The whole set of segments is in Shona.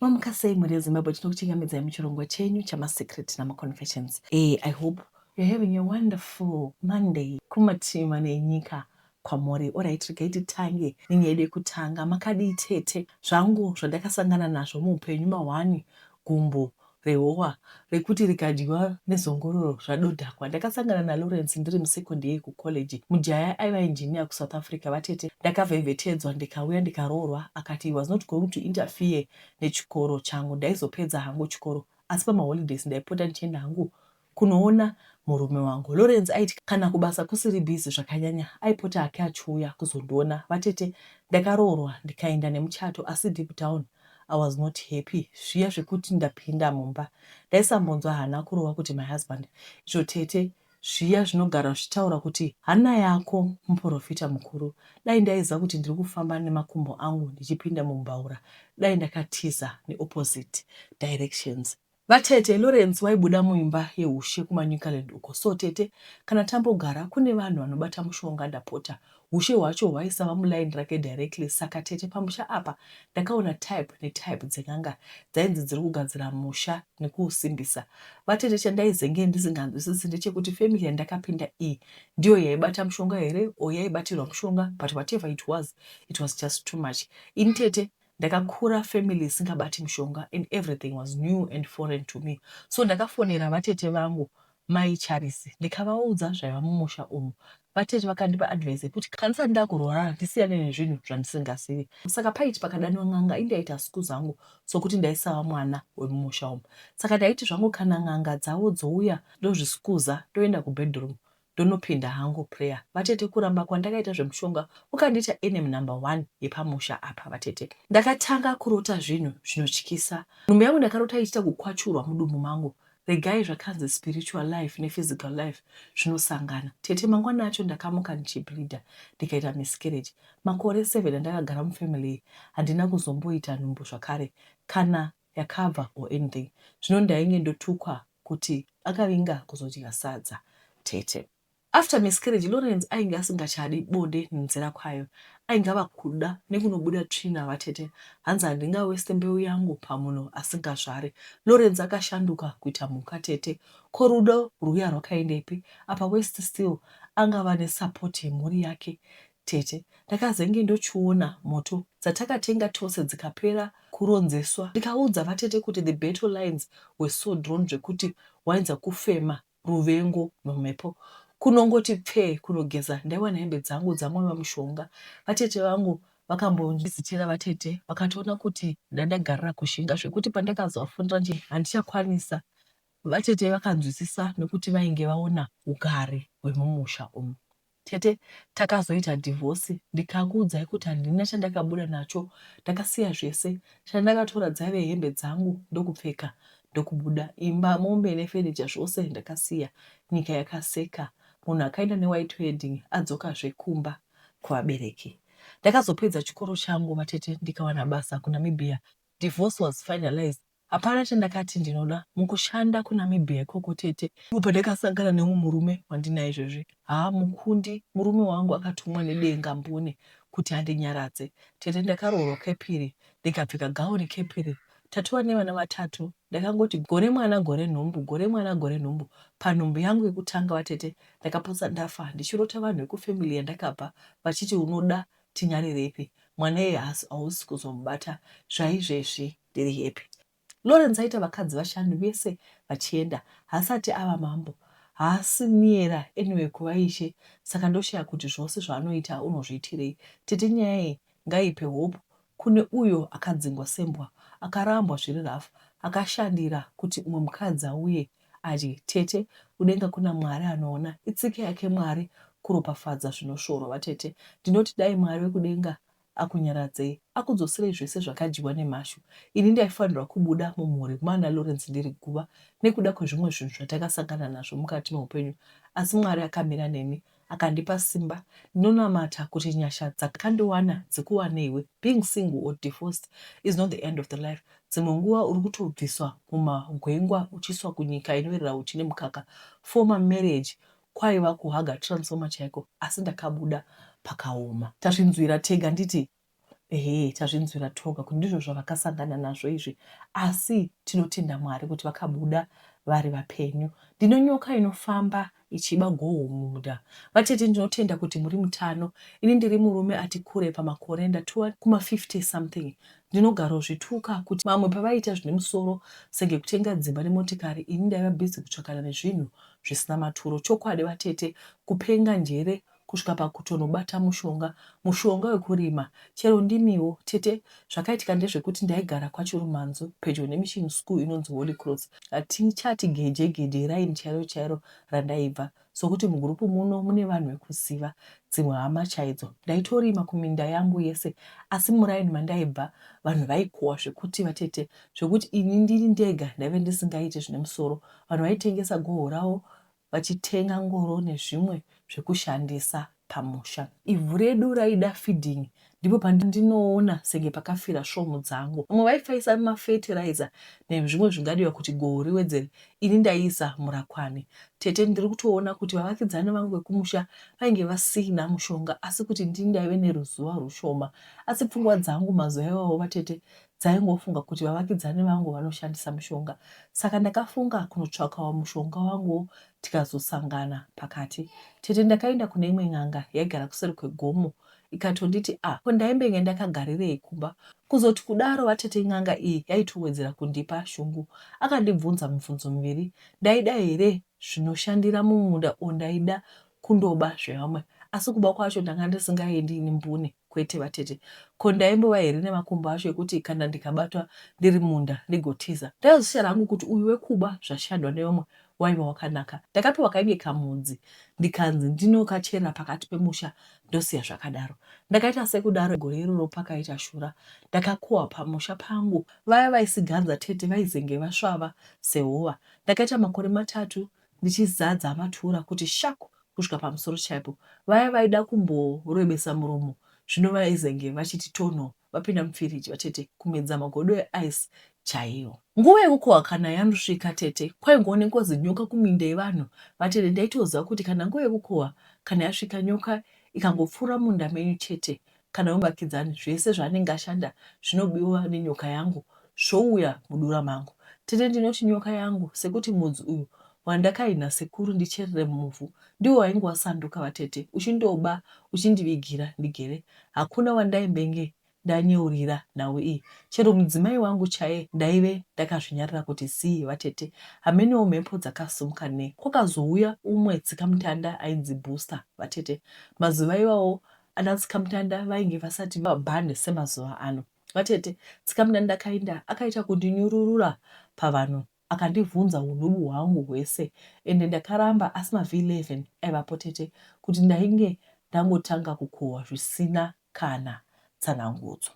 Mamukasei muri Zimbabwe tinokuchingamidza muchirongwa chenyu chama-secret nama-confessions. I hope you're having a wonderful Monday. Kumatima nenyika kwamuri. Alright, regai titange nenyaya yedu yekutanga. Makadii tete zvangu zvandakasangana nazvo muupenyu mahwani gumbo rehowa rekuti rikadyiwa nezongororo zvadodhakwa. Ndakasangana naLawrence ndiri musekondari kucollege. Mujaya aiva engineer kuSouth Africa vatete. Ndakavhevhetedzwa ndikauya ndikaroorwa akati he was not going to interfere nechikoro changu. Ndaizopedza hangu chikoro asi pamaholidays ndaipota ndichienda hangu kunoona murume wangu. Lawrence aiti kana kubasa kusiri busy zvakanyanya aipota hake achiuya kuzondiona. Vatete ndakaroorwa ndikaenda nemuchato asi deep down I was not happy. Zviya zvekuti ndapinda mumba ndaisambonzwa hana kurova kuti my husband. Izvo tete zviya zvinogara zvichitaura kuti hana yako muprofita mukuru. Dai ndaiziva kuti ndiri kufamba nemakumbo angu ndichipinda mumbaura, dai ndakatiza neopposite directions. Vatete Lawrence waibuda muimba yeushe kumaNew Zealand uko. So tete kana tambogara kune vanhu vanobata mushonga ndapota. Ushe hwacho hwaisava muline rake directly. Saka tete pamusha apa ndakaona type netype dzenganga dzainzi dziri kugadzira musha nekuusimbisa. Vatete chandaizenge ndisinganzwisisi ndechekuti family yandakapinda iyi ndiyo yaibata mushonga here o yaibatirwa mushonga, but whatever it was just too much. Ini tete ndakakura family isingabati mushonga and everything was new and foreign to me. So ndakafonera vatete vangu mai Charisi ndikavaudza zvaiva mumusha umu. Vatete vakandipa advice yekuti kanisa ndakurwara ndisiyane nezvinhu zvandisingazivi. Saka paiti pakadanwa n'anga indaita siku zangu sokuti ndaisava mwana wemumusha umu. Saka ndaiti zvangu kana n'anga dzavo dzouya ndozvisikuza ndoenda kubedroom ndonopinda hangu prayer. Vatete kuramba kwandakaita zvemushonga ukandiita enemy number 1 yepamusha apa vatete. Ndakatanga kurota zvinhu zvinotyisa. Nhumbi yangu ndakarota ichita kukwachurwa mudumbu mangu. Regai zvakanzi spiritual life nephysical life zvinosangana. Tete mangwana acho ndakamuka ndichibleeda ndikaita miscarriage. Makore 7 andakagara mufamily handina kuzomboita nhumbu zvakare kana yakabva or anything. Zvino ndainge ndotukwa kuti akavinga kuzodya sadza tete. After miscarriage Lawrence ainge asingachadi bonde nenzira kwayo. Ainge ava kuda nekunobuda tsvina vatete. Hanzi handingaweste mbeu yangu pamunhu asingazvare. Lawrence akashanduka kuita mhuka tete. Korudo rwuya rwakaendepi? Apa West still angava nesupport yemhuri yake tete. Ndakazenge ndochiona moto dzatakatenga tose dzikapera kuronzeswa. Ndikaudza vatete kuti the battle lines were so drawn zvekuti wainza kufema ruvengo nomhepo. Kunongoti pfe kunogeza ndaiwana hembe dzangu dzamwava mushonga. Vatete vangu vakambondizitira vatete vakatoona kuti ndandagarira kushinga zvekuti pandakazovafundira nje handichakwanisa. Vatete vakanzwisisa nekuti vainge vaona ugare hwemumusha umu. Tete takazoita divorce ndikakuudzai kuti handina chandakabuda nacho. Ndakasiya zvese. Chandakatora dzaive hembe dzangu ndokupfeka ndokubuda. Imba mombe nefurniture zvose ndakasiya. Nyika yakaseka. Munhu akaenda newhite wedding adzokazve kumba kuvabereki. Ndakazopedza chikoro changu vatete ndikawana basa kuNamibia. Divorce was finalized. Hapana chandakati ndinoda mukushanda kuNamibia ikoko tete. Pandakasangana nemumwe murume wandinaye izvozvi. Mukundi murume wangu akatumwa nedenga mbune kuti andinyaradze. Tete ndakaroorwa kepiri ndikapfeka gauni kepiri. Tatuva nevana vatatu. Ndakangoti gore mwana gore nhumbu, gore mwana gore nhumbu. Panhumbu yangu yekutanga vatete ndakaposa ndafa ndichirota vanhu vekufamily yandakabva vachiti unoda tinyarirepi, mwana iye hausi kuzomubata, zvaizvezvi ndiri happy. Lawrence aita vakadzi vashanu vese vachienda, haasati ava mambo, haasi niera anyway kuva ishe. Saka ndoshaya kuti zvose zvaanoita unozviitirei. Tete nyaya iyi ngaipe hope kune uyo akadzingwa sembwa, akarambwa zviri rafu, akashandira kuti umwe mukadzi auye adye. Tete kudenga kuna Mwari anoona, itsike yake Mwari kuropafadza zvinosvoro vatete. Ndinoti dai Mwari wekudenga akunyaradzei, akudzoserei zvese zvakadyiwa nemhashu. Ini ndaifanirwa kubuda mumhuri mana Lawrence ndiri guva nekuda kwezvimwe zvinhu zvatakasangana nazvo mukati meupenyu, asi Mwari akamira neni akandipa simba. Ndinonamata kuti nyasha dzakandiwana dzikuwaneiwe. Being single or divorced is not the end of the life. Dzimwe nguva uri kutobviswa mumagwengwa uchiswa kunyika inoverera uchi nemukaka. Former marriage kwaiva kuhaga transformer chaiko, asi ndakabuda pakaoma. Tazvinzwira tega nditi tazvinzwira toga kuti ndizvo zvavakasangana nazvo izvi, asi tinotenda Mwari kuti vakabuda vari vapenyu. Ndino nyoka inofamba ichiba gohwo mumunda. Vatete, ndinotenda kuti muri mutano. Ini ndiri murume ati kure pamakore, ndatuva kuma50 something. Ndinogara zvituka kuti mamwe pavaita zvine musoro senge kutenga dzimba nemotikari, ini ndaiva bhizi kutsvakana nezvinhu zvisina maturo. Chokwadi vatete, kupenga njere kusvika pakutonobata mushonga wekurima. Chero ndimiwo tete, zvakaitika ndezvekuti ndaigara kwaChirumanzo pedyo nemission school inonzi Holy Cross. Hatichati geje raini chairo randaibva, sokuti mugurupu muno mune vanhu vekuziva dzimwe hama chaidzo. Ndaitorima kuminda yangu yese, asi muraini mandaibva vanhu vaikohwa zvekuti vatete, zvekuti ini ndiri ndega ndaive ndisingaiti zvine musoro. Vanhu vaitengesa gohwo ravo vachitenga ngoro nezvimwe zvekushandisa pamusha. Ivhu redu raida feeding, ndipo pandinoona senge pakafira svomu dzangu. Vamwe vaifaisa mafertilizer nezvimwe zvingadiwa kuti gohwo riwedzere, ini ndaiisa murakwani. Tete, ndiri kutoona kuti vavakidzani vangu vekumusha vainge vasina mushonga, asi kuti ndini ndaive neruzivo rushoma. Asi pfungwa dzangu mazuva iwayo vatete dzaingofunga kuti vavakidzani vangu vanoshandisa mushonga. Saka ndakafunga kunotsvakawo mushonga wangu, tikazosangana pakati. Tete, ndakaenda kune imwe n'anga yaigara kuseri kwegomo, ikatonditi ndaimbenga ndakagarirei kumba. Kuzoti kudaro vatete, n'anga iyi yaitowedzera kundipa shungu. Akandibvunza mibvunzo miviri, ndaida here zvinoshandira mumunda ndaida kundoba zvevamwe, asi kuba kwacho ndanga ndisingaendi nimbune. Kwete vatete, ko ndaimbova here nemakumbo acho ekuti kana ndikabatwa ndiri munda ndigotiza. Ndaizoshaira hangu kuti uyu wekuba zvashandwa nevamwe waiva wakanaka. Ndakapiwa kainge kamudzi, ndikanzi ndinokachera pakati pemusha, ndosiya zvakadaro. Ndakaita sekudaro gore iroro pakaita shura, ndakakohwa pamusha pangu. Vaya vaisiganza tete vaizenge vasvava sehova. Ndakaita makore 3 ndichizadza matura kuti shaku kusvika pamusoro chaipo. Vaya vaida kumborebesa muromo, zvino vaizenge vachiti tono, vapinda mufiriji vatete kumedza magodo eice chaiwo. Nguva yekukohwa kana yandosvika tete, kwaingoonekwa zinyoka kuminda yevanhu. Vatete, ndaitoziva kuti kana nguva yekukohwa kana yasvika, nyoka ikangopfuura munda menyu chete kana muvakidzani, zvese zvaanenge ashanda zvinobiwa nenyoka yangu zvouya mudura mangu. Tete, ndinoti nyoka yangu, sekuti mudzi uyu wandakaina sekuru ndicherere muvhu, ndiwo wainge wasanduka vatete, uchindoba uchindivigira ndigere. Hakuna wandaimbenge ndanyeurira nawo iyi. Chero mudzimai wangu chaiye ndaive ndakazvinyarira kuti zii vatete, hamenewo mhepo dzakasimuka nei. Kwakazouya umwe tsikamutanda ainzi Booster vatete. Mazuva iwawo ana tsikamutanda vainge vasati vabhande semazuva ano. Vatete, tsikamutanda akaita kundinyururura pavanhu, akandibvunza unubu hwangu hwese, ende ndakaramba, asi mavhi11 aivapo tete, kuti ndainge ndangotanga kukohwa zvisina kana tsanangudzo.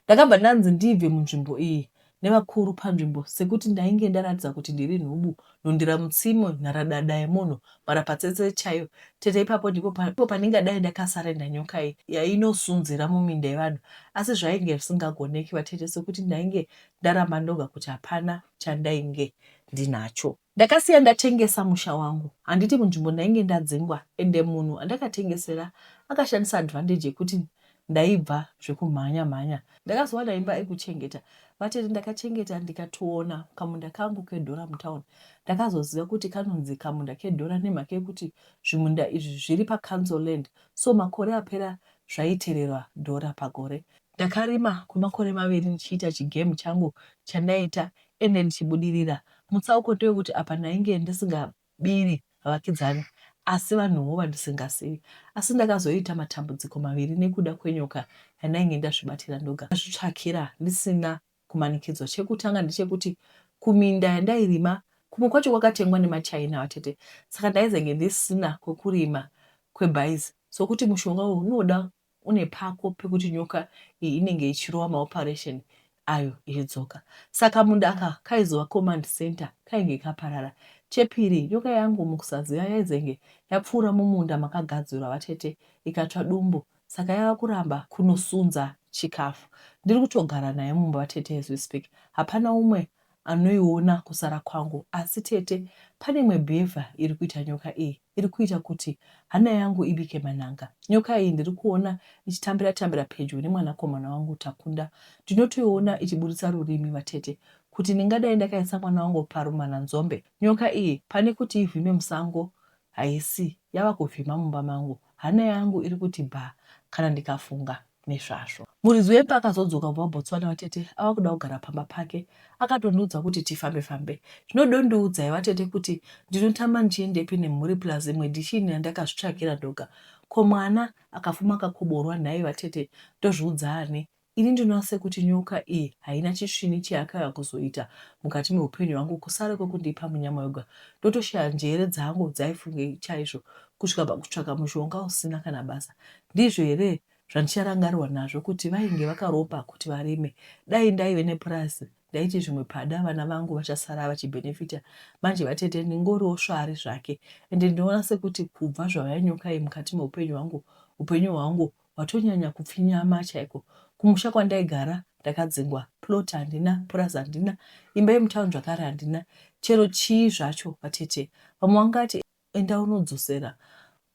Ndakabva ndanzi ndibve munzvimbo iyi nevakuru panzvimbo, sekuti ndainge ndaratidza kuti ndiri nhubu, nondira mutsimo, nharadada yemunhu, marapatsetse chaiyo. Tete, ipapo ndipo panenge dai ndakasarenda nyoka iyi yainosunzira muminda yevanhu, asi zvainge zvisingagoneki vatete, sekuti ndainge ndaramba ndoga kuti hapana chandainge ndinacho. Ndakasiya ndatengesa musha wangu, handiti munzvimbo ndainge ndadzingwa, ende munhu andakatengesera akashandisa advantage yekuti ndaibva zvekumhanya. Ndakazowana imba ekuchengeta vatete, ndakachengeta ndikatoona kamunda kangu keDhora mutauni. Ndakazoziva kuti kanonzi kamunda keDhora nemhaka yekuti zvimunda izvi zviri paCouncil Land, so makore apera zvaitererwa Dhora pagore. Ndakarima kwemakore 2 ndichiita chigemu changu chandaita, ende ndichibudirira. Mutsauko ndewekuti apa ndainge ndisingabiri vavakidzani, asi vanhuwo vandisingazivi. Asi ndakazoita matambudziko 2 nekuda kwenyoka yandainge ndazvibatira ndoga. Ndazvitsvakira ndisina kumanikidzwa. Chekutanga ndechekuti kuminda yandairima kumwe kwacho kwakatengwa nemaChina vatete, saka ndaizenge ndisina kwekurima kwebhaizi, sokuti mushonga uyu unoda une pako pekuti nyoka iyi inenge ichirova maoperation ayo ichidzoka. Saka munda aka kaizova command center, kainge kaparara. Chepiri, nyoka yangu mukusaziva yaizenge yapfuura mumunda makagadzirwa vatete, ikatsva dumbu, saka yava kuramba kunosunza chikafu. Ndiri kutogara naye mumba vatete as we speak. Hapana umwe anoiona kusara kwangu. Asi tete, pane imwe bhevha iri kuita nyoka iyi. Iri kuita kuti hana yangu ibike mananga. Nyoka iyi ndiri kuona ichitambira pedyo nemwanakomana wangu Takunda. Ndinotoiona ichiburitsa rurimi vatete. Kuti ningadai ndakaisa mwana wangu parumana nzombe. Nyoka iyi pane kuti ivhime musango haisi, yava kuvhima mumba mangu. Hana yangu iri kuti bha kana ndikafunga nezvazvo. Muridzi wemba akazodzoka kubva kuBotswana vatete, ava kuda kugara pamba pake. Akatondiudza kuti tifambe. Ndinodondiudza vatete kuti ndinotama ndiendepi nemhuri plus imwe ndishini yandakazvitsvakira ndoga. Ko mwana akafuma akakoborwa naye vatete, ndozviudza ani. Ini ndinoase kuti nyoka iyi haina chisvini chayakauya kuzoita mukati meupenyu hwangu kusare kwekundipa munyama yoga. Ndotoshaya njere dzangu dzaifunge chaizvo kusvika pakutsvaka mushonga usina kana basa. Ndizvo here zvandicharangarwa nazvo kuti vainge vakaropa kuti varime. Dai ndaive nepurazi ndaiti zvimwe pada vana vangu vachasara vachibhenefita. Manje vatete ndingoriwo svare zvake. Ende ndinoona sekuti kubva zvavaya nyoka iyi mukati meupenyu hwangu watonyanya kupfinyama chaiko. Kumusha kwandaigara ndakadzingwa, plot handina, purazi handina, imba yemutaundi zvakare handina, chero chii zvacho vatete. Vamwe vangati enda unodzosera.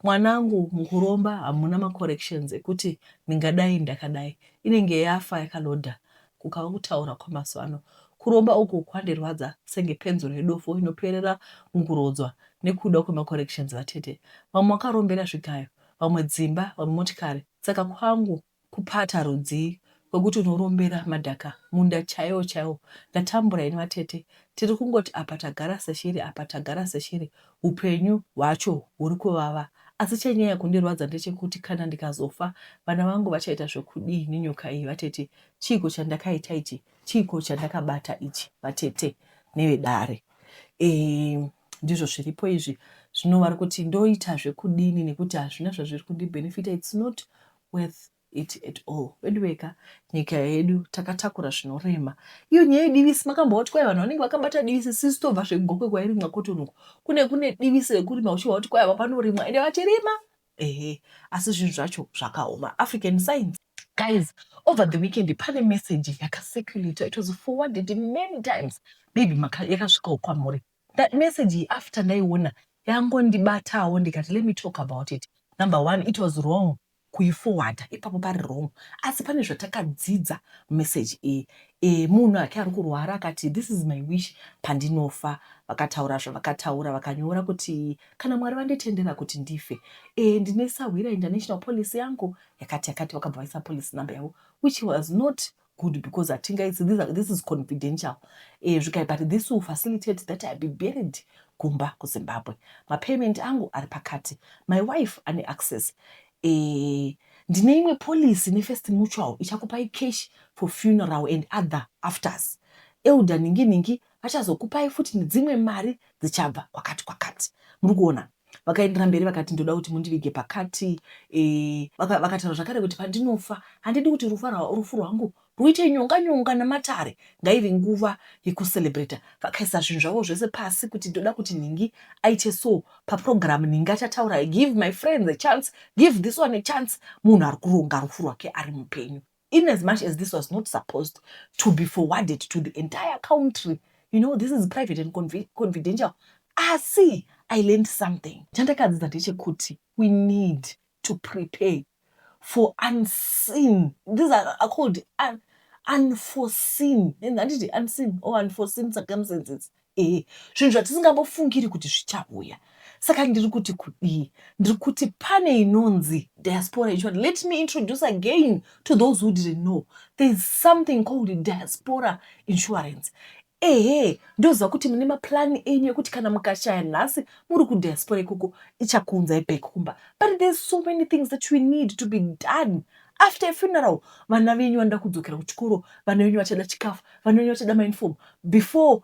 Mwanangu mukuromba hamuna macorrections ekuti ningadai ndakadai. Inenge yafa yakalodha. Kukava kutaura kwamazuva ano. Kuromba uku kwandirwadza senge penzuro yedofo inoperera mukurodzwa nekuda kwemacorrections vatete. Vamwe vakarombera zvikayo, vamwe dzimba, vamwe motikari. Saka kwangu kupata rudzi kwekuti unorombera madhaka munda chaiwo. Ndatambura ini vatete. Tiri kungoti apa tagara seshiri, upenyu hwacho huri kuvava. Asi chanyaya kundirwadza ndechekuti kana ndikazofa vana vangu vachaita zvekudii nenyoka iyi vatete. Chiko chandakaita ichi, chiko chandakabata ichi vatete nevedare. Ndizvo zviripo izvi zvinova kuti ndoita zvekudini nekuti hazvina zvazviri kundibenefita. It's not worth it at all. Wedweka nyika yedu takatakura zvinorema. Iyo nyaya yedivisi makamboti kwai vanhu vanenge vakabata divisi sisi tobva zvegokwe kwairimwa kotonuko. Kune divisi rekurima uchiwa kuti kwai apa panorimwa ende vachirima. Asi zvinhu zvacho zvakaoma. African Science. Guys, over the weekend pane message yakacirculate. It was forwarded many times. Maybe yakasvikawo kwamuri. That message after ndaiona yangondibatawo ndikati let me talk about it. Number one, it was wrong kuiforwarda ipapo pari wrong. Asi pane zvatakadzidza message iyi. Munhu ake ari kurwara akati this is my wish pandinofa. Vakataura zvavakataura vakanyora kuti kana Mwari vanditendera kuti ndife. Ndine Sahwira International Police yangu yakati vakabva vaisa police number yavo, which was not good because this is confidential. But this will facilitate that I be buried Gumba kuZimbabwe. Mapayment angu ari pakati. My wife ane access. Ndine imwe policy neFirst Mutual ichakupai cash for funeral and other afters. Euda ningi vachazokupai futi nedzimwe mari dzichabva kwakati. Muri kuona? Vakaendera mberi vakati ndoda kuti mundivige pakati. Vakataura zvakare kuti pandinofa handidi kuti rufu rwangu ruite nyonga namatare. Ngaive nguva yekucelebrate. Vakaisa zvinhu zvavo zvese pasi kuti ndoda kuti ningi aite so paprogram ningi achataura give my friends a chance, give this one a chance. Munhu ari kuronga rufu rwake ari mupenyu. In as much as this was not supposed to be forwarded to the entire country. You know, this is private and confidential. See, I learned something. Chandakadzidza ndechekuti we need to prepare for unseen. These are called unforeseen. Handiti unseen or unforeseen circumstances. Zvinhu zvatisingambofungiri kuti zvichauya. Saka ndiri kuti kudii? Ndiri kuti pane inonzi diaspora insurance. Let me introduce again to those who didn't know. There is something called diaspora insurance. Ndoziva kuti mune maplani enyu ekuti kana mukashaya nhasi muri kudiaspora ikoko ichakunzai back kumba. But there's so many things that we need to be done after a funeral. Vana venyu vanoda kudzokera kuchikoro, vana venyu vachada chikafu, vana venyu vachada mainform. Before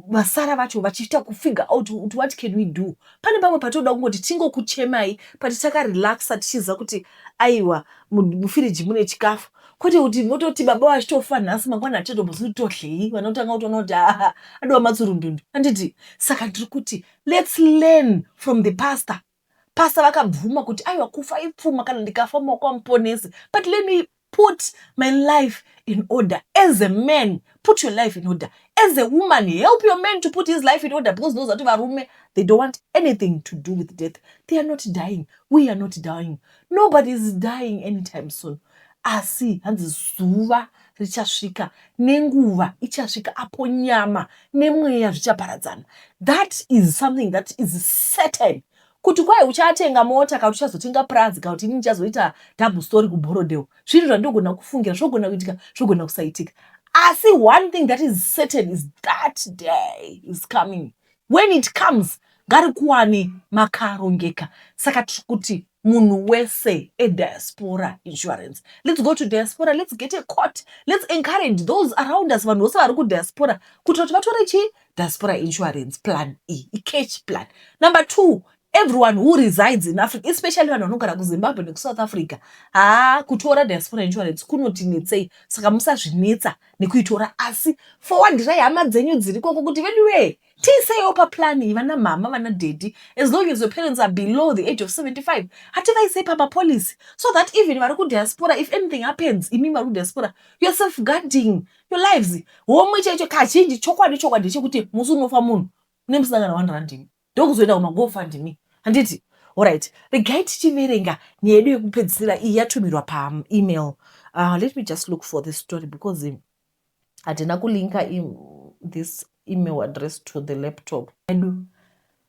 vasara vacho vachiita kufigure out what can we do. Pane pamwe patoda kungoti tingokuchemai patichakarelaxa tichiziva kuti aiwa mufiriji mune chikafu. Kwete kuti mototi baba wachitofa nhasi mangwana achatombotohlei vanotanga kutoona kuti adova matsurundundu. Handiti saka ndiri kuti let's learn from the pastor. Pastor vakabvuma kuti aiwa kufa ipfuma kana ndikafa maoko amuponesi. But let me put my life in order. As a man, put your life in order. As a woman, help your man to put his life in order, because those that have a room, they don't want anything to do with death. They are not dying. We are not dying. Nobody is dying anytime soon. Asi hanzi zuva richasvika nenguva ichasvika apo nyama nemweya zvichaparadzana. That is something that is certain. Kuti kwai uchatenga mota kana uchazotenga prazi kana kuti inini chazoita double story kuBorodeo, zvinhu zvandogona kufungira zvogona kuitika zvogona kusaitika. Asi one thing that is certain is that day is coming. When it comes, ngarikuwane makarongeka. Saka kuti munhu wese diaspora insurance. Let's go to diaspora, let's get a quote. Let's encourage those around us vanhu vose vari kudiaspora kuti vatore chi diaspora insurance plan cash plan. Number 2, everyone who resides in Africa, especially vanhu vanogara kuZimbabwe nekuSouth Africa, kutora diaspora insurance kunotinetsei, saka musazvinetsa nekuitora, asi forwardirai hama dzenyu dziri koko kuti veduwe tiisewo paplan iyi, vana mama vana daddy, as long as your parents are below the age of 75, hativaisei pamapolicy, so that even vari kudiaspora, if anything happens, imi vari kudiaspora, you're safeguarding your lives. Homwe chaicho kazhinji chokwadi chekuti musi unofa munhu unemusangana 1 rand ndokuzoenda kumagofundimi handiti. Alright, regai tichiverenga nyaya yedu yekupedzisira iyi yatumirwa pa-email. Let me just look for this story because hatina kulinka this email address to the laptop.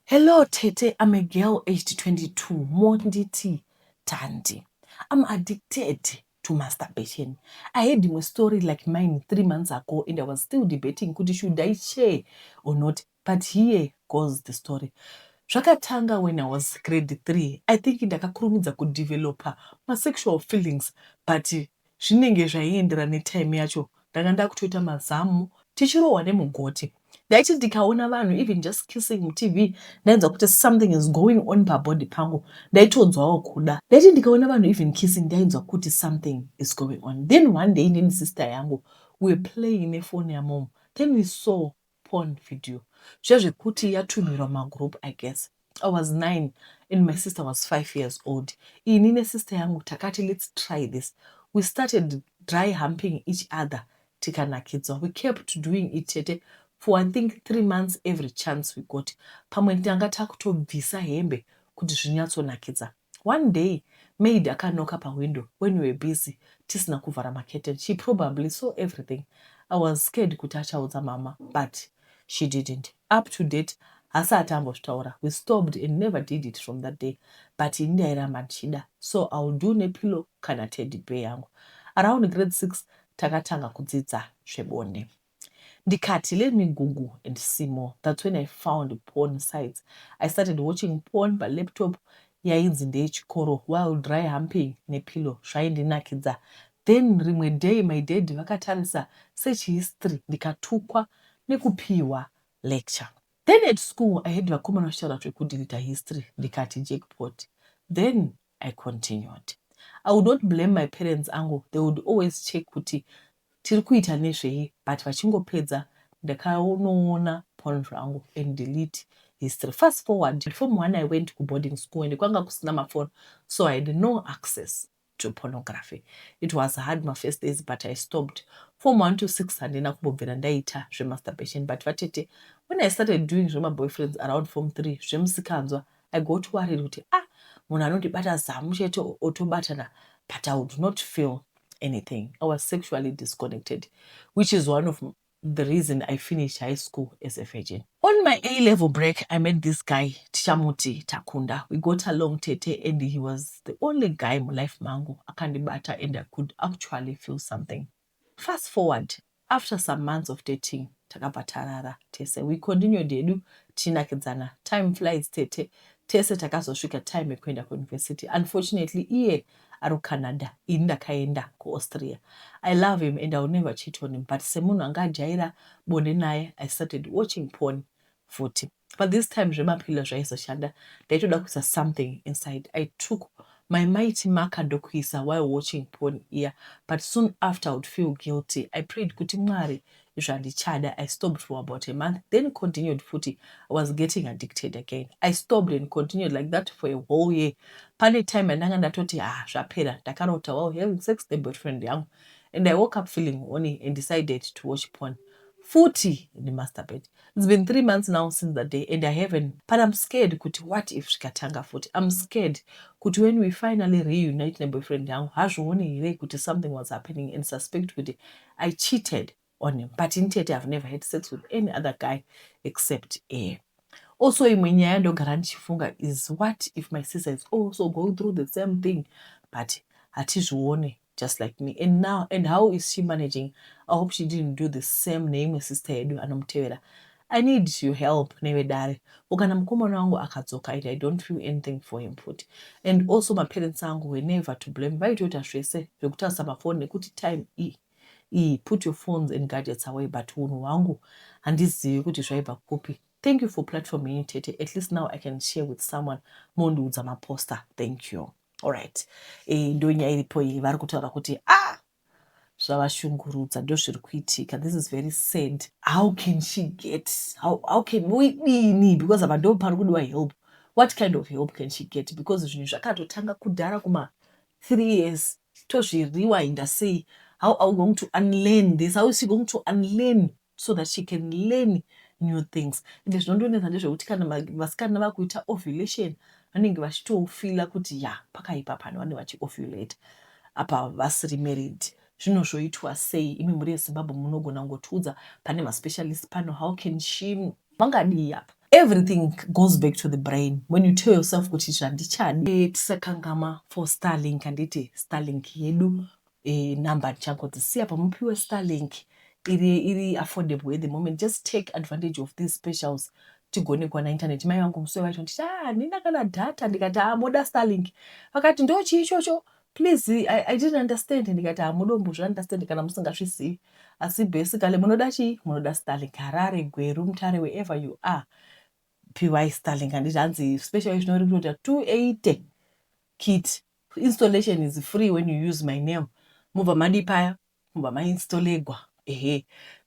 Hello Tete, I'm a girl aged 22. Monditi Tandi. I'm addicted to masturbation. I heard a story like mine 3 months ago and I was still debating should I share or not. But here goes the story. Zvakatanga when I was grade 3. I think ndakakurumidza kudevelopa my sexual feelings, but zvinenge zvaiendera netime yacho. Ndanga ndakutoita mazamu tichirohwa nemugoti. Ndaiti ndikaona vanhu even just kissing mutv ndainzwa kuti something is going on pabody pangu, ndaitonzwawo kuda. Ndaiti ndikaona vanhu even kissing ndainzwa kuti something is going on. Then one day neni sister yangu we were playing nefone yamom, then we saw porn video. Zvekuti yatumirwa magroup, I guess. I was 9 and my sister was 5 years old. Inine sister yangu takati, let's try this. We started dry humping each other tikanakidzwa. We kept doing it Tete for I think 3 months every chance we got. Pamwe ndanga takutobvisa hembe kuti zvinyatsonakidza. One day maid akanoka pawindow when we were busy tisina kuvhara maketen. She probably saw everything. I was scared kuti achaudza mama, but she didn't. Up to date, hasati ambozvitaura. We stopped and never did it from that day. But indairamba ndichida, so I'll do nepillow kana teddy bear yangu. Around grade 6, takatanga kudzidza zvebonde. Ndikati, let me Google and see more. That's when I found porn sites. I started watching porn by laptop yainzi ndeyechikoro while dry humping nepillow zvaindinakidza. Then rimwe day my dad vakatarisa search history ndikatukwa nekupiwa lecture. Then at school I had vakomana vachitaura zvekudilita history ndikati jackpot. Then I continued. I would not blame my parents angu. They would always check kuti tiri kuita nezvei, but vachingopedza ndakaonoona porn zvangu and delete history. Fast forward, from when I went to boarding school and kwanga kusina mafone, so I had no access to pornography. It was hard my first days, but I stopped. From 1 to 6 handina kubobvera ndaita zvemasturbation, but vatete, when I started doing my boyfriends around form 3 zvemusikanzwa, I got worried kuti munhu anondibata zamu chete otobatana, but I would not feel anything. I was sexually disconnected, which is one of the reason I finished high school as a virgin. On my A-level break, I met this guy, Tishamuti Takunda. We got along Tete, and he was the only guy in my life mangu akandibata, and I could actually feel something. Fast forward, after some months of dating, takabatarara Tese. We continued edu tinakidzana. Time flies Tete. Tese takazosvika time yekuenda kuuniversity. Unfortunately, iye ari Canada, indakaenda kuAustria. I love him and I will never cheat on him, but semunhu angajaira bonde naye, I started watching porn futi. But this time zvemapilo zvaizoshanda, ndaitoda kuisa something inside. I took my mighty marker ndokuisa while watching porn here, but soon after I would feel guilty. I prayed kuti Mwari, zvandichada. I stopped for about a month, then continued futi. I was getting addicted again. I stopped and continued like that for a whole year. Pane time ndanga ndatoti zvapera, ndakarota while having sex neboyfriend yangu, and I woke up feeling horny and decided to watch porn. Futi masturbate. It's been 3 months now since that day and I haven't. But I'm scared kuti what if zvikatanga futi. I'm scared kuti when we finally reunite neboyfriend yangu hazvione here kuti something was happening and suspect kuti I cheated on him. But in Tete, I've never had sex with any other guy except air. Also, imwe nyaya ndogara ndichifunga is what if my sister is also going through the same thing, but hatizvione just like me. And now, and how is she managing? I hope she didn't do the same name sister yedu anomutevera. I need your help, nevedare. Ukana mukomana wangu akadzoka, I don't feel anything for him futi. And also my parents wangu were never to blame. Vaitota zvese zvekutasa mafoni nekuti time put your phones and gadgets away, but unhu wangu handizivi kuti zvaibva kupi. Thank you for platforming Tete. At least now I can share with someone. Mondiudza maposter. Thank you. All right. Ndonya iripo iyi vari kutaura kuti zvavashungurudza ndozviri kuitika. This is very sad. How can she get? How can we be? Because ndo pari kudiwa help. What kind of help can she get? Because zvinhu zvakatotanga kudhara kuma 3 years. Tozvirewind sei. How are we going to unlearn this? How is she going to unlearn so that she can learn new things? Ende zvinondonetsa ndezvekuti kana vasikana vakuita ovulation vanenge vachitofila kuti pakaipa pano vanenge vachiovulate apa vasiri married. Zvinozvoitwa sei? Imi muri yeZimbabwe munogona ngotiudza pane maspecialist pano. How can she vangadii apa? Everything goes back to the brain. When you tell yourself kuti zvandichadi tisakangama for Starlink, anditi Starlink yedu number changodzisiya pamupiwe Starlink iri affordable at the moment. Just take advantage of these specials. Tigone kwa na internet. Mai wangu mswe wacho nditi nina kana data ndikati moda Starlink. Vakati ndochi ichocho. Please, I didn't understand. Ndikati mudombo zva understand kana musingazvizivi. Asi basically munoda Starlink. Harare, Gweru, Mutare, wherever you are. PY Starlink and hanzi special is not 280 kit. Installation is free when you use my name. Muva madipaya, muva mainstallegwa.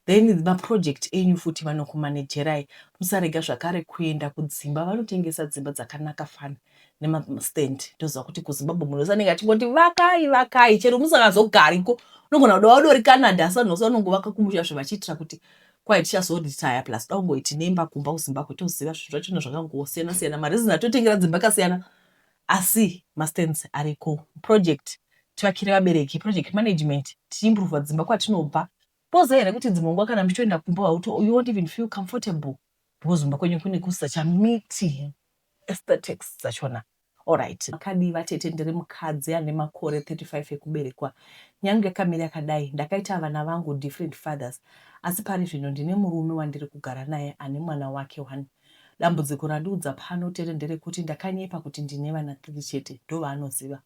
Then the project enyu futi vanokumanagerai. Musarega zvakare kuenda kudzimba vanotengesa dzimba dzakanaka fana nema stand. Ndoziva kuti kuZimbabwe munosanenge achingoti vakai chero musakazogariko. Unogona kuda wadori Canada sanoso unongovaka kumusha zvachiitira kuti kwai tichazoretire plus daungoiti nemba kumba kuZimbabwe toziva zvinhu zvacho zvakangosiyana mari zinatotengera dzimba kasiyana. Asi mastands ariko project tivakire vabereki, project management, tiimprove dzimba kwatinobva. Poza here kuti dzimba kana muchitoenda kumba you won't even feel comfortable because dzimba kwenyu kune kusacha miti aesthetics dzachona. Alright. Makadiva Tete ndiri mukadzi ane makore 35 ekuberekwa. Nyange yakamira yakadai ndakaita vana vangu different fathers. Asi pari zvino ndine murume wandiri kugara naye ane mwana wake 1. Dambudziko randiudza pano Tete nderekuti ndakanyepa kuti ndine vana 3 chete ndovanoziva.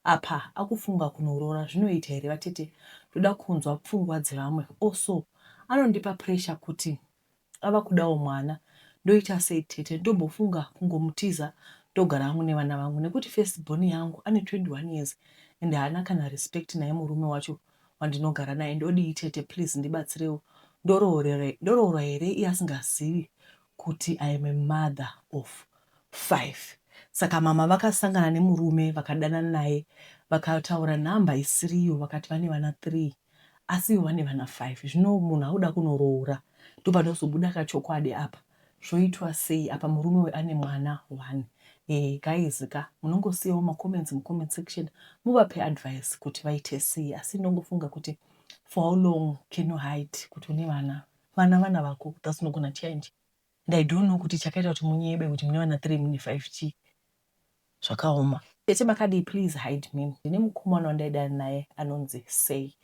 Apa akufunga kunoroora zvinoita here vatete? Ndoda kunzwa pfungwa dzevamwe. Also anondipa pressure kuti ava kudawo mwana. Ndoita sei Tete? Ndombofunga kungomutiza ndogara mune vana vangu nekuti firstborn yangu ane 21 years and haana kana respect naye murume wacho wandinogara naye. Ndodii Tete? Please ndibatsirewo. Ndoroora here iye asingazivi kuti I am a mother of 5. Saka mama vakasangana nemurume vakadanana naye vakataura namba isiriyo vakati vane vana 3 asi vane vana 5. Zvino munhu auda kunoroora ndopanozobuda kachokwadi apa. Zvoitwa sei apa murume ane mwana 1? Guys munongosiyawo macomments mucomment section muvape advice kuti vaite sei. Asi ndongofunga kuti for how long can you hide kuti une vana vako? That's not gonna change. And I don't know kuti chakaita kuti munyebe kuti mune vana 3 mune 5 chi zvakaoma. Tete makadi please hide me. Ndine mukomana wandaidana naye anonzi Sei.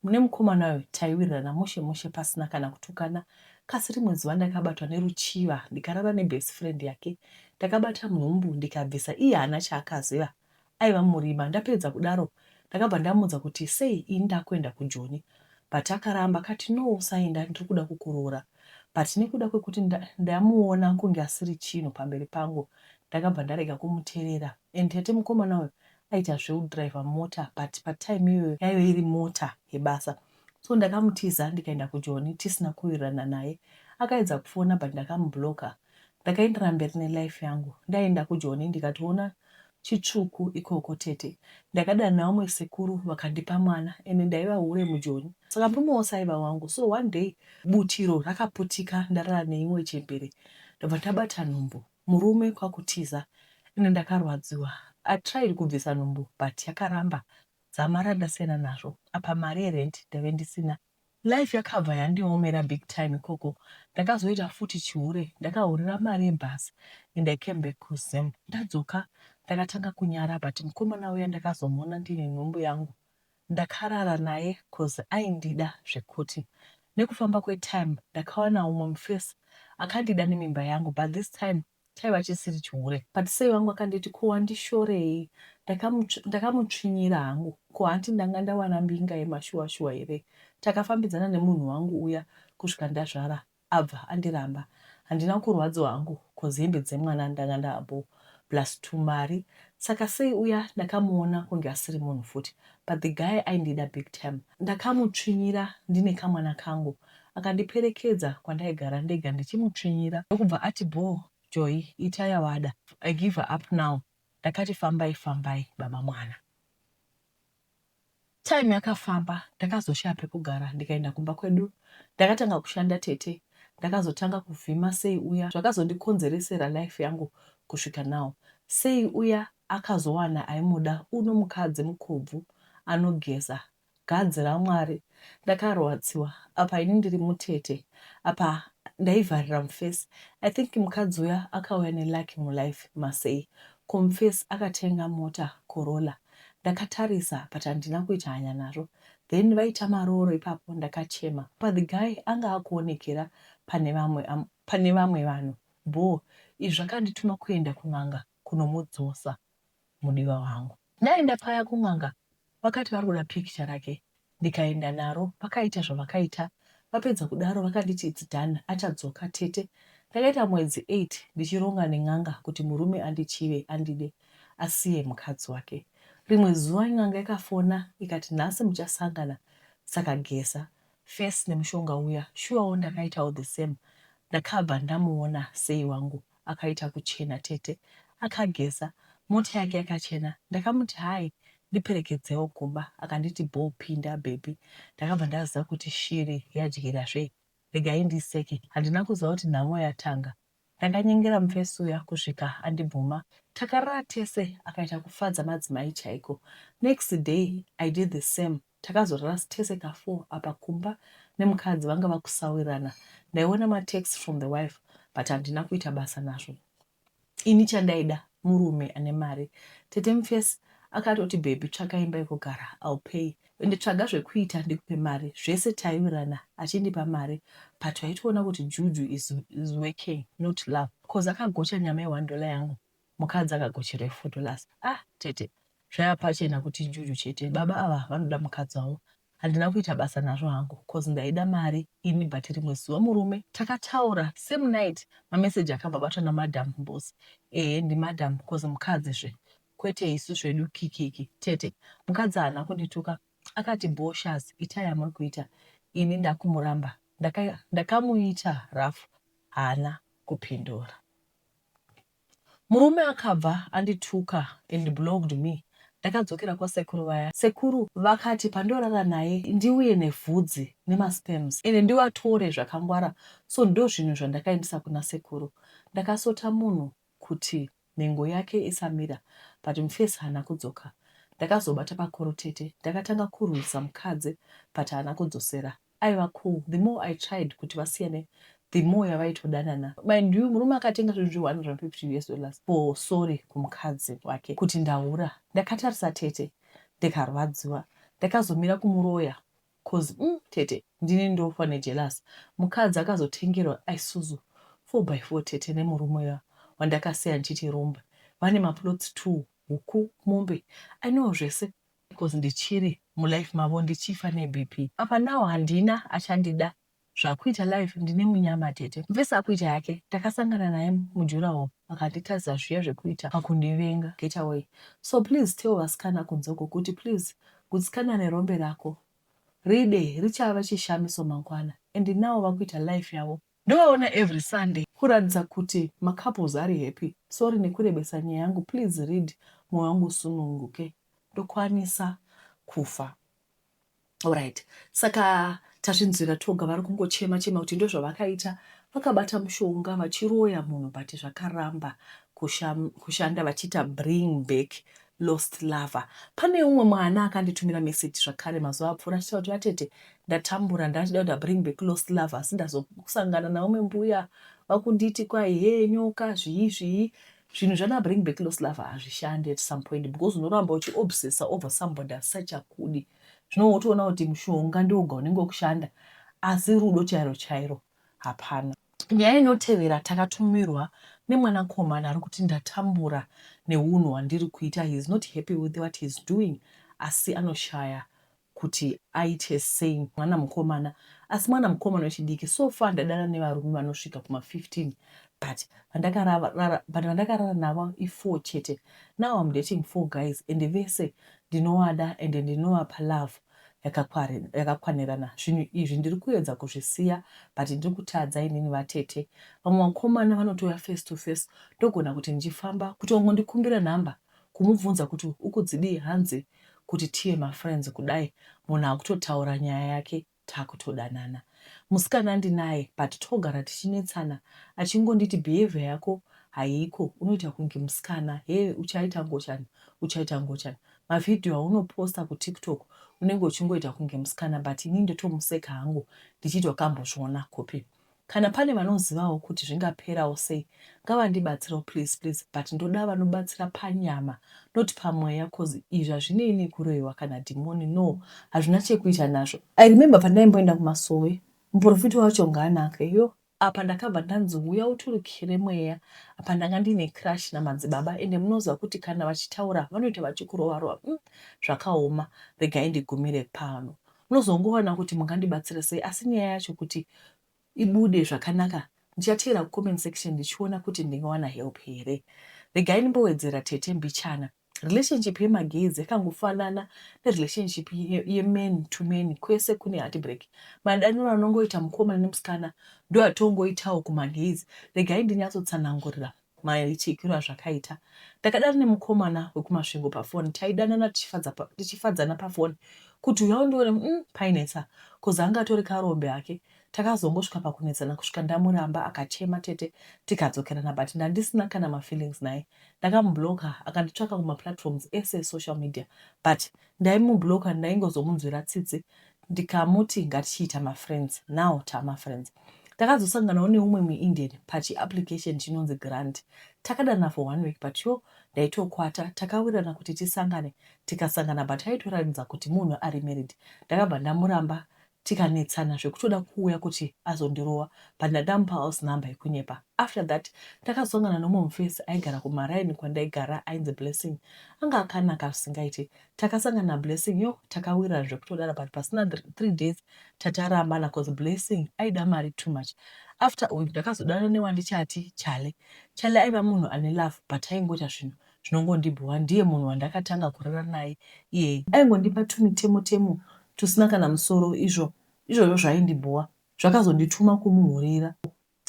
Mune mukomana wayo taiwirirana mushe pasina kana kutukana. Kasi rimwe zuva ndakabatwa neruchiva ndikarara nebest friend yake. Ndakabata nhumbu ndikabvisa iye haana chaakaziva. Aiva murima. Ndapedza kudaro ndakabva ndamuudza kuti Sei ini ndakuenda kuJoni. But akaramba akati no usaenda ndiri kuda kukuroora. But nekuda kwekuti ndamuona kunge asiri chino pamberi pangu ndakabva ndarega kumuteerera. And Tete mukomana wayo aita zveudriver mota but patime iyoyo yaive iri mota yebasa. So ndakamutiza ndikaenda kuJoni tisina kuwirirana naye. Akaedza kufona but ndakamubloka. Ndakaendera mberi nelife yangu. Ndaenda kuJoni ndikatoona chitsvuku ikoko tete. Ndakadana vamwe sekuru vakandipa mwana ende ndaiva hure muJoni. Saka murumewo saiva wangu. So one day butiro rakaputika ndarara neimwe chembere. Ndobva ndabata nhumbu. Murume kwakutiza. Ende ndakarwadziwa. I tried kubvisa nhumbu but yakaramba. Dzamara ndasiyana nazvo. Apa mari yerent ndave ndisina. Life yakabva yandiomera big time ikoko. Ndakazoita futi chihure. Ndakahurira mari yebhasi. And I came back kuZim. Ndadzoka. Ndakatanga kunyara but mukomana uya ndakazomona ndine nhumbu yangu. Ndakarara naye cause aindida zvekuti. Nekufamba kwetime ndakawana umwe mufesi akandida nemimba yangu but this time chaiva chisiri chihure. But sei wangu akanditi ko wandishorei. Ndakamutsvinyira hangu. Ko hanti ndanga ndawana mbinga yemashuwa here. Takafambidzana nemunhu wangu uya kusvika ndazvara. Abva andiramba. Handina kurwadziwa hangu cause hembe dzemwana ndanga ndaabo plus 2 mari. Saka sei uya ndakamuona kunge asiri munhu futi. But the guy aindida big time. Ndakamutsvinyira ndine kamwana kangu. Akandiperekedza kwandaigara ndega ndichimutsvinyira. Ndokubva ati bo Joy ita yawada. I give her up now. Ndakati fambai baba mwana. Time yakafamba ndakazoshaya pekugara ndikaenda kumba kwedu. Ndakatanga kushanda tete. Ndakazotanga kuvhima sei uya zvakazondikonzeresera life yangu kusvika nawo. Sei uya akazowana aimuda uno mukadzi mukobvu anogeza gadzi raMwari. Ndakarwadziwa. Apa ini ndiri mutete. Apa ndaivharira mufesi. I think mukadzi uya akauya nelucky mulife masei. Kumufesi akatenga mota Corolla. Ndakatarisa but handina kuita hanya nazvo. Then vaita maroro ipapo ndakachema. But the guy anga akuonekera pane vamwe vanhu. Bo izvi zvakandituma kuenda kun'anga kunomudzosa mudiwa wangu. Ndaenda paya kun'anga vakati vari kuda picture rake. Ndikaenda naro vakaita zvavakaita. Vapedza kudaro vakanditi it's done achadzoka tete. Ndakaita mwedzi 8 ndichironga nen'anga kuti murume andichive andide asiye mukadzi wake. Rimwe zuva n'anga ikafona ikati nhasi muchasangana. Saka gesa face nemushonga uya shuwawo ndakaitawo the same. Ndakabva ndamuona sei wangu akaita kuchena tete. Akagesa mota yake yakachena. Ndakamuti hai ndiperekedzewo kumba. Akanditi bo pinda baby. Ndakabva ndaziva kuti shiri yadyira zve. Regai ndiseke. Handina kuziva kuti nhamo yatanga. Ndakanyengera mufesi uya kusvika andibvuma. Takarara tese akaita kufadza madzimai chaiko. Next day I did the same. Takazorara tese ka4 apa kumba nemukadzi vanga vakusawirana. Ndaiona matext from the wife but handina kuita basa nazvo. Ini chandaida murume ane mari. Tete mufesi akatoti baby tsvaka imba yekugara I'll pay. Nditsvaga zvekuita ndikupe mari. Zvese taiwirana achindipa mari. But waitoona kuti juju is working not love. Cause akagocha nyama $1 yangu. Mukadzi akagochera $4. Tete zvaya pachena kuti juju chete. Baba ava vanoda mukadzi wavo. Handina kuita basa nazvo hangu cause ndaida mari ini but rimwe zuva murume takataura same night mameseji akababatwa namadam boss. Ndi madam cause mukadzi zve kwete isu zvedu kikiki tete. Mukadzi haana kundituka akati boshas itai yamuri kuita. Ini ndakumuramba. Ndakamuita rafu haana kupindura. Murume akabva andituka and blocked me. Ndakadzokera kwasekuru vaya. Sekuru vakati pandorara naye ndiuye nevhudzi nemaspams ende ndivatore zvakangwara. So ndo zvinhu zvandakaendesa kuna sekuru. Ndakasota munhu kuti nhengo yake isamira but mufesi haana kudzoka. Ndakazobata pakoro tete. Ndakatanga kurwisa mukadzi but haana kudzosera. Aiva cool. The more I tried kuti vasiyane the more yavaitodanana. Mind you murume akatenga zvinhu $150 for sorry kumukadzi wake kuti ndahura. Ndakatarisa tete ndikarwadziwa. Ndakazomira kumuroya cause tete ndini ndofa nejealous. Mukadzi akazotengerwa Isuzu 4x4 tete nemurume wandakasiya ndichiti rumba. Vane maplots 2 huku mombe. I know zvese because ndichiri mulife mavo ndichifa neBP. Apa nawo handina achandida. Zvakuita life ndine munyama tete. Mufesi akuita yake. Takasangana naye mujuraho. Akanditaridza zviya zvekuita pakundivenga. Get away. So please tell vasikana kunzoko kuti please gutsikana nerombe rako. ride richava chishamiso mangwana and navo vakuita life yavo ndovaona every Sunday kuratidza kuti macouples ari happy. Sorry nekurebesa nyaya yangu, please read, mwoyo wangu usununguke, ndokwanisa kufa. Alright, saka tazvinzwira toga vari kungochema chema kuti ndozvavakaita, vakabata mushonga vachiroya munhu but zvakaramba kushanda vachiita bring back lost lover. Pane umwe mwana akanditumira message zvakare mazuva apfuura achitaura kuti vatete ndatambura ndachida kuda bring back lost lover asi ndazokusangana naumwe mbuya vakunditi kwai nyoka zvii zvinhu zvana bring back lost lover hazvishandi at some point because unoramba uchiobsessa over somebody asachakudi. Zvinotoona kuti mushonga ndoga unenge kushanda asi rudo chairo hapana. Nyaya inotevera takatumirwa nemwanakomana ari kuti ndatambura neunhu hwandiri kuita. He is not happy with what he is doing asi anoshaya kuti aite sei mwana mukomana. Asi mwana mukomana wechidiki so far ndadana nevarume vanosvika kuma15 but vandakarara navo i4 chete. Now I'm dating 4 guys and vese ndinovada and ndinovapa love yakakwanirana. Zvinhu izvi ndiri kuedza kuzvisiya but ndiri kutadza inini vatete. Vamwe vakomana vanotoya face to face ndogona kuti ndichifamba kutongondikumbira nhamba kumubvunza kuti ukudzidii hanzi kuti tiye mafriends kudai munhu akutotaura nyaya yake takutodanana. Musikana ndinaye but togara tichinetsana achingonditi behavior yako haiko unoita kunge musikana uchaita ngochani mavhidhiyo aunoposta kuTikTok unenge uchingoita kunge musikana but inini ndotomuseka hangu ndichiti wakambozviona kopi. Kana pane vanozivawo kuti zvingaperawo sei ngavandibatsirewo please but ndoda vanobatsira panyama not pamweya cause izvi hazvinei kuroyiwa kana dhimoni no hazvina chekuita nazvo. I remember pandaimboenda kumasowe muprofiti wacho ngaanaka apa ndakabva ndanzi uya uturukire mweya apa ndanga ndine crush namadzibaba ende munoziva kuti kana vachitaura vanoita vachikurova zvakaoma regai ndigumire pano. Munozongowana kuti mungandibatsira sei asi nyaya yacho kuti ibude zvakanaka ndichatera kucomment section ndichiona kuti ndingawana help here. Regai ndimbowedzera tete mbichana. Relationship yemagetsi yakangofanana nerelationship yemen to men kwese kune heartbreak. Madaniro anongoita mukomana nemusikana ndo atongoitawo kumagetsi. Regai ndinyatsotsanangurira maitikiro azvakaita. Ndakadana nemukomana wekumasvingo pafoni taidanana tichifadzana pafoni kuti uya undione painetsa kozi angatori karombe hake. Takazongosvika pakunetsana kusvika ndamuramba akachema tete tikadzokerana but ndandisina kana mafeelings naye. Ndakamubloka akanditsvaka kumaplatforms ese social media but ndaimubloka ndaingozomunzwira tsitsi ndikamuti ngatichiita mafriends. Now tamafriends. Takazosanganawo neumwe muIndian pachiapplication chinonzi Grant. Takadana for 1 week but ndaitokwata takawirana kuti tisangane tikasangana but aitoratidza kuti munhu ari married. Ndakabva ndamuramba tikanetsana zvekutoda kuuya kuti azondirowa but ndadamupa house number yekunyepa. After that takazongana nomwe mufesi aigara kumaraini kwandaigara ainzi Blessing. Anga akanaka zvisingaiti. Takasangana Blessing takawirana zvekutodara but pasina 3 days tatarambana cause Blessing aida mari too much. After a week ndakazodana newandichati Chale aiva munhu ane love but aingoita zvinhu zvinongondibhuwa. Ndiye munhu wandakatanga kurara naye iye aingondipa tumitemo tusina kana musoro izvozvo zvaindibhuwa zvakazondituma kumuhurira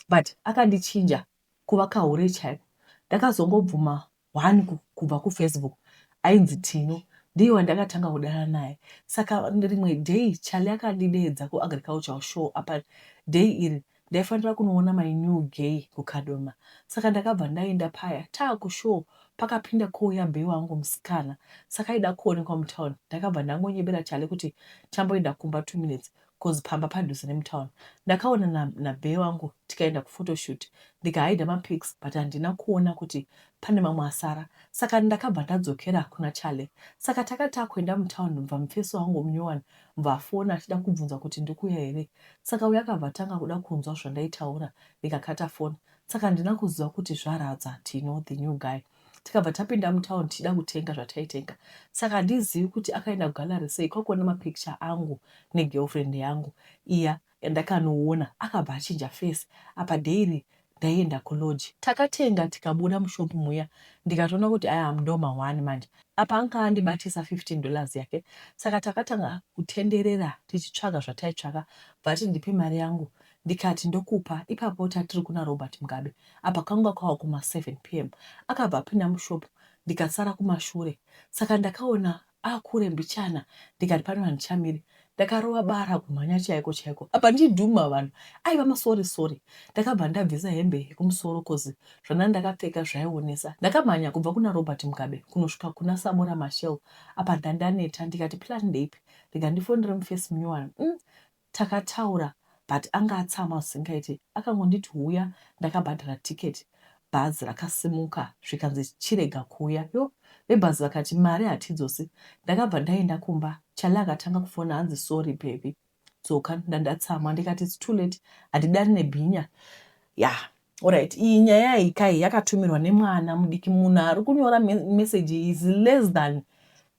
but akandichinja kuva kahure chaiko. Ndakazongobvuma 1 kubva kuFacebook ainzi Tino ndiye wandakatanga kudana naye. Saka rimwe day Chale akandidedza kuagricultural show apa day iri ndaifanira kunoona my new gay kukadoma. Saka ndakabva ndaenda paya taakushow pakapinda kouya mbeu wangu musikana saka aida kuonekwa mutown. Ndakabva ndangonyebera Chale kuti chamboenda kumba 2 minutes cause pamba padhuze nemutown. Ndakaona nabheu wangu tikaenda kufotoshoot ndikahaidha mapics but handina kuona kuti pane mamwe asara. Saka ndakabva ndadzokera kuna Chale. Saka takati kuenda mutown mubva mufesi wangu munyowani mubva afona achida kubvunza kuti ndikuya here. Saka uya akabva tanga kuda kunzwa zvandaitaura ndikakata foni. Saka handina kuziva kuti zvaradza Tino the new guy. Tikabva tapinda mutown tichida kutenga zvataitenga. Saka handizivi kuti akaenda kugallery sei kwakuona mapicture angu negirlfriend yangu iya yandakanoona akabva achinja face apa daily ndaienda kuloji. Takatenga tikabuda mushopu muya, ndikatoona kuti aya ndo ma1 manje. Apa anga andibatisa $15 yake. Saka takatanga kutenderera tichitsvaga zvataitsvaga, bvati ndipe mari yangu. Ndikati ndokupa, ipapo tatiri kuna Robert Mugabe. Apa kanga kwawa kuma 7 p.m. Akabva apinda mushopu, ndikasara kumashure. Saka ndakaona akure mbichana, ndikati pano handichamiri. Ndakarova bara kumhanya chaiko chaiko. Apa ndidhuma vanhu. Aiva masori. Ndakabva ndabvisa hembe yekumusoro kozi zvona ndakapfeka zvaionesa. Ndakamhanya kubva kuna Robert Mugabe kunosvika kuna Samora Machel. Apa ndandaneta ndikati plan ndeipi. Ndikandifonera mufesi munyowani. Takataura, but anga atsama usingaiti. Akangonditi huya, ndakabhadhara tiketi. Bhazi rakasimuka zvikanzi chirega kuuya. Vebhazi vakati mari hatidzosi. Ndakabva ndaenda kumba. Chala akatanga kufona hanzi sorry baby. Dzoka ndandatsama ndikati it's too late. Handidari nebhinya. Alright. Iyi nyaya ikai yakatumirwa nemwana mudiki, munhu ari kunyora message is less than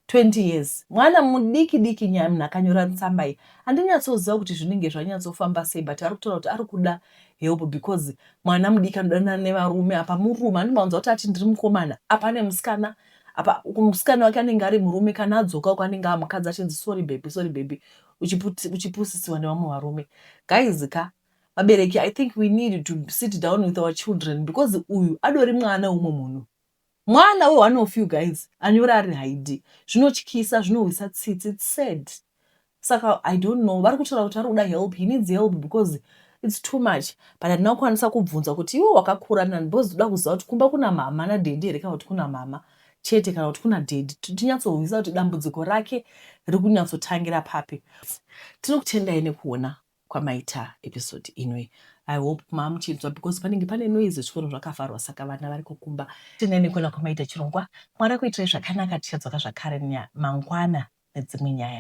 20 years. Mwana mudiki nyaya munhu akanyora tsamba iyi. Handinyatsouziva kuti zvinenge zvanyatsofamba sei, but ari kutaura kuti ari kuda help because mwana mudiki anodanana nevarume. Apa murume anobanza kuti ati ndiri mukomana. Apa nemusikana. Apa musikana wake anenge ari murume, kana adzoka uko anenge amukadzi achinzi sorry baby, uchipusisiwa nevamwe varume. Guys, vabereki, I think we need to sit down with our children because uyu adori mwana umwe munhu. Mwana one of you guys anyora ari haidi. Zvinotyisa, zvinovisa tsitsi. It's sad. Saka I don't know. Vari kutaura kuti ari kuda help. He needs help because it's too much. But handinakwanisa kubvunza kuti iwe wakakura nani because ndoda kuziva kuti kumba kuna mama nadhedhi here kana kuti kuna mama chete kana kuti kuna dhedhi. Tinyatsoziva kuti dambudziko rake riri kunyatsotangira papi. Tinokutendai nekuona kwamaita episode inwe. I hope mamuchinzwa because panenge pane noise zvikoro zvakavharwa saka vana vari kukumba. Tinene kuona kwamaita chirongwa. Mwari kuitirai zvakanaka, tichadzoka zvakare mangwana nedzimwe nyaya.